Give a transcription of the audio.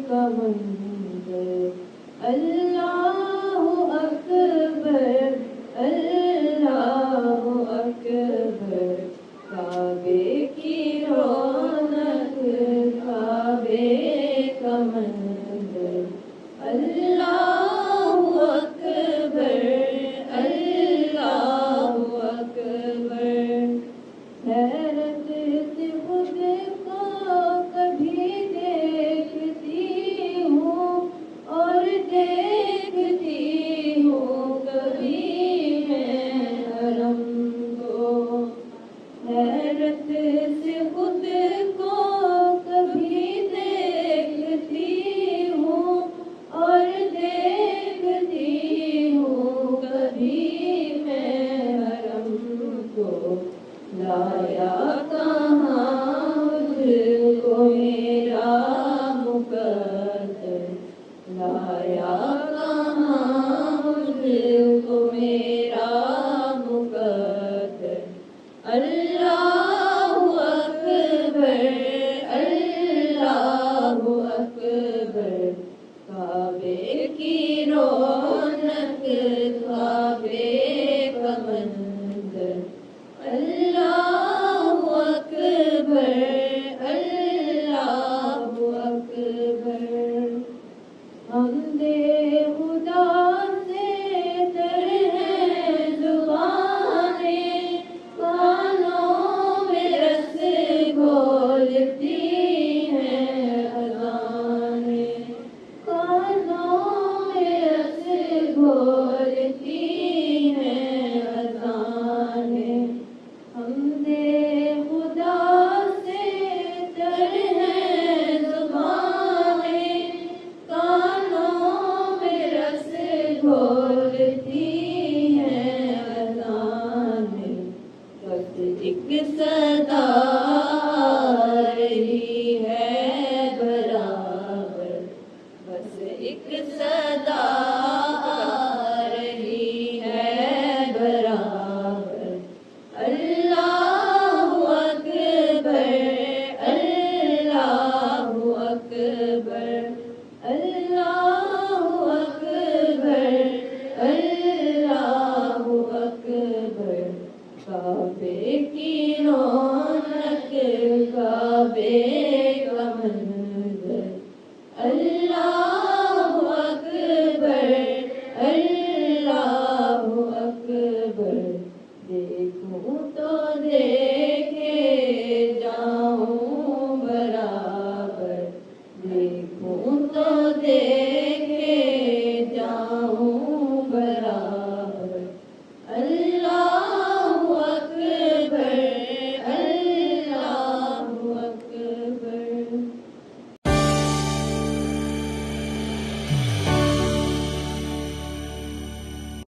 کا منظر، اللہ اکبر اللہ اکبر، کعبے کی رونق کعبے کا منظر، اللہ اکبر اللہ اکبر، حیرت سے خود کو کبھی دیکھتی ہوں اور دیکھتی ہوں کبھی میں حرم کو، حیرت سے خود کو کبھی دیکھتی ہوں اور دیکھتی ہوں کبھی میں حرم کو، لایا کہاں مجھ کو میرا مقدر، لایا کہاں مجھ کو میرا مقدر، اللہ اکبر اللہ اکبر، کعبے کی رونق کعبے کا منظر، اللہ اکبر اللہ اکبر، حمد خدا سے تر ہیں زبانیں، کانوں میں رس گھولتی ہیں اذانیں، کانوں میں رس گھولتی ہیں اذانیں، حمد خدا سے تر ہیں زبانیں، کانوں میں رس گھولتی ہیں اذانیں، بس ایک صدا آ رہی ہے برابر، بس ایک صدا آ رہی ہے برابر، اللہ اکبر اللہ اکبر اللہ اکبر اللہ اکبر، کعبے کی رونق کعبے کا منظر، اللہ اکبر اللہ اکبر، دیکھوں تو دیکھ